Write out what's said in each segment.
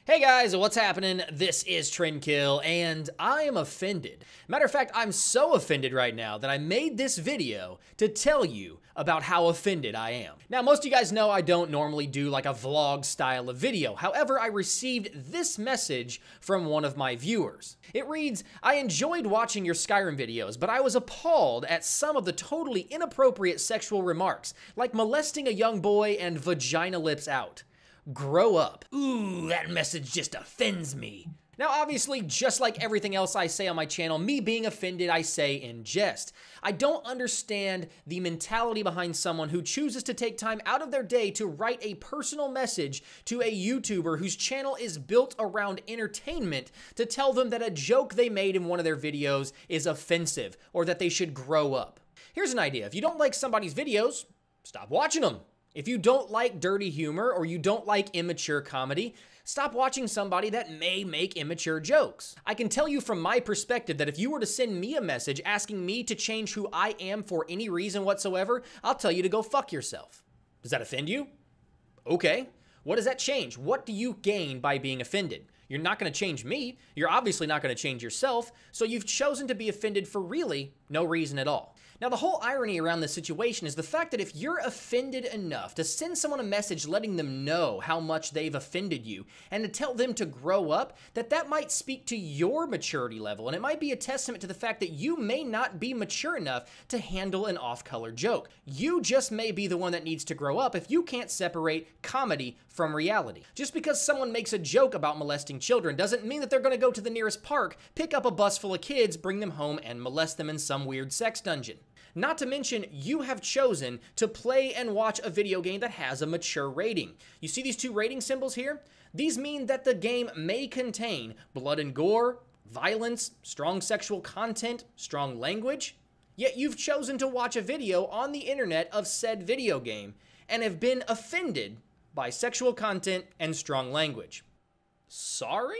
Hey guys, what's happening? This is TrendKiLL, and I am offended. Matter of fact, I'm so offended right now that I made this video to tell you about how offended I am. Now, most of you guys know I don't normally do like a vlog style of video. However, I received this message from one of my viewers. It reads, "I enjoyed watching your Skyrim videos, but I was appalled at some of the totally inappropriate sexual remarks, like molesting a young boy and vagina lips out. Grow up." Ooh, that message just offends me. Now, obviously, just like everything else I say on my channel, me being offended, I say in jest. I don't understand the mentality behind someone who chooses to take time out of their day to write a personal message to a YouTuber whose channel is built around entertainment to tell them that a joke they made in one of their videos is offensive or that they should grow up. Here's an idea. If you don't like somebody's videos, stop watching them. If you don't like dirty humor or you don't like immature comedy, stop watching somebody that may make immature jokes. I can tell you from my perspective that if you were to send me a message asking me to change who I am for any reason whatsoever, I'll tell you to go fuck yourself. Does that offend you? Okay. What does that change? What do you gain by being offended? You're not going to change me. You're obviously not going to change yourself. So you've chosen to be offended for really no reason at all. Now, the whole irony around this situation is the fact that if you're offended enough to send someone a message letting them know how much they've offended you and to tell them to grow up, that might speak to your maturity level, and it might be a testament to the fact that you may not be mature enough to handle an off-color joke. You just may be the one that needs to grow up if you can't separate comedy from reality. Just because someone makes a joke about molesting children doesn't mean that they're going to go to the nearest park, pick up a bus full of kids, bring them home, and molest them in some weird sex dungeon. Not to mention, you have chosen to play and watch a video game that has a mature rating. You see these two rating symbols here? These mean that the game may contain blood and gore, violence, strong sexual content, strong language. Yet you've chosen to watch a video on the internet of said video game and have been offended by sexual content and strong language. Sorry?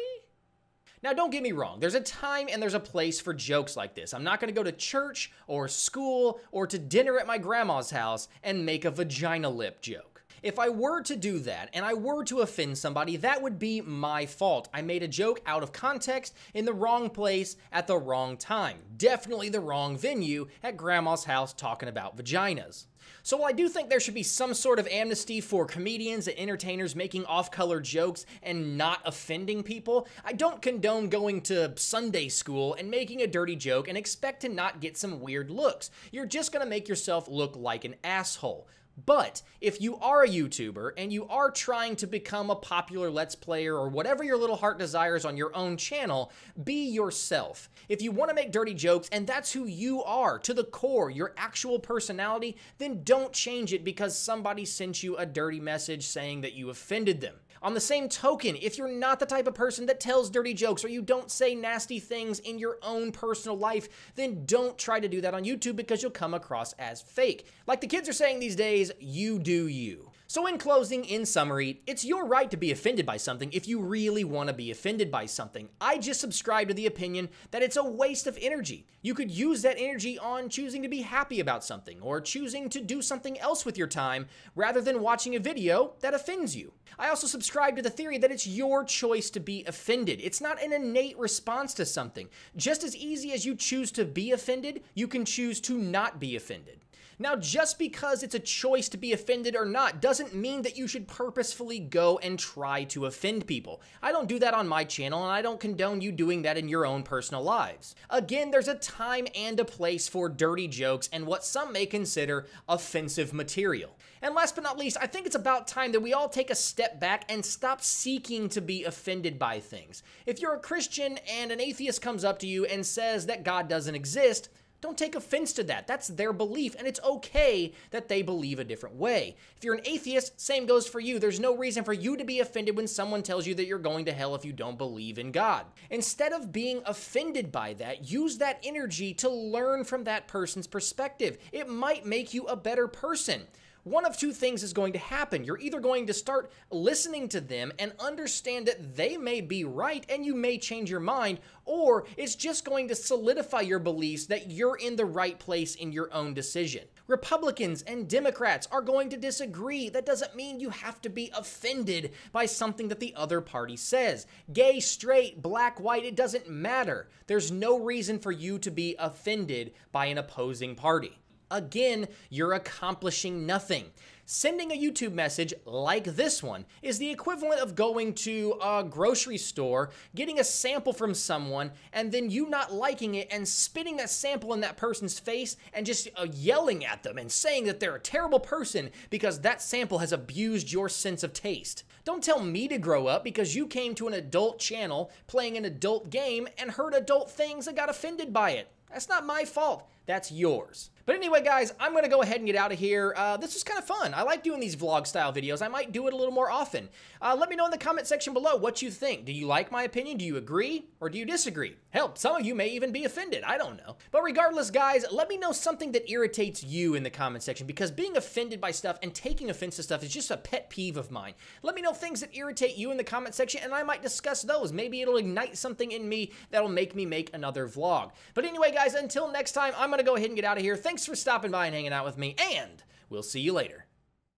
Now, don't get me wrong. There's a time and there's a place for jokes like this. I'm not going to go to church or school or to dinner at my grandma's house and make a vagina lip joke. If I were to do that and I were to offend somebody, that would be my fault. I made a joke out of context in the wrong place at the wrong time. Definitely the wrong venue at grandma's house talking about vaginas. So while I do think there should be some sort of amnesty for comedians and entertainers making off-color jokes and not offending people, I don't condone going to Sunday school and making a dirty joke and expect to not get some weird looks. You're just gonna make yourself look like an asshole. But if you are a YouTuber and you are trying to become a popular Let's Player or whatever your little heart desires on your own channel, be yourself. If you want to make dirty jokes and that's who you are to the core, your actual personality, then don't change it because somebody sent you a dirty message saying that you offended them. On the same token, if you're not the type of person that tells dirty jokes or you don't say nasty things in your own personal life, then don't try to do that on YouTube because you'll come across as fake. Like the kids are saying these days, you do you. So in closing, in summary, it's your right to be offended by something if you really want to be offended by something. I just subscribe to the opinion that it's a waste of energy. You could use that energy on choosing to be happy about something or choosing to do something else with your time rather than watching a video that offends you. I also subscribe to the theory that it's your choice to be offended. It's not an innate response to something. Just as easy as you choose to be offended, you can choose to not be offended. Now, just because it's a choice to be offended or not doesn't mean that you should purposefully go and try to offend people. I don't do that on my channel, and I don't condone you doing that in your own personal lives. Again, there's a time and a place for dirty jokes and what some may consider offensive material. And last but not least, I think it's about time that we all take a step back and stop seeking to be offended by things. If you're a Christian and an atheist comes up to you and says that God doesn't exist, don't take offense to that. That's their belief, and it's okay that they believe a different way. If you're an atheist, same goes for you. There's no reason for you to be offended when someone tells you that you're going to hell if you don't believe in God. Instead of being offended by that, use that energy to learn from that person's perspective. It might make you a better person. One of two things is going to happen. You're either going to start listening to them and understand that they may be right and you may change your mind, or it's just going to solidify your beliefs that you're in the right place in your own decision. Republicans and Democrats are going to disagree. That doesn't mean you have to be offended by something that the other party says. Gay, straight, black, white, it doesn't matter. There's no reason for you to be offended by an opposing party. Again, you're accomplishing nothing. Sending a YouTube message like this one is the equivalent of going to a grocery store, getting a sample from someone, and then you not liking it and spitting that sample in that person's face and just yelling at them and saying that they're a terrible person because that sample has abused your sense of taste. Don't tell me to grow up because you came to an adult channel playing an adult game and heard adult things and got offended by it. That's not my fault. That's yours. But anyway, guys, I'm going to go ahead and get out of here. This was kind of fun. I like doing these vlog-style videos. I might do it a little more often. Let me know in the comment section below what you think. Do you like my opinion? Do you agree? Or do you disagree? Hell, some of you may even be offended. I don't know. But regardless, guys, let me know something that irritates you in the comment section, because being offended by stuff and taking offense to stuff is just a pet peeve of mine. Let me know things that irritate you in the comment section, and I might discuss those. Maybe it'll ignite something in me that'll make me make another vlog. But anyway, guys, until next time, I'm going to go ahead and get out of here. Thanks for stopping by and hanging out with me, and we'll see you later.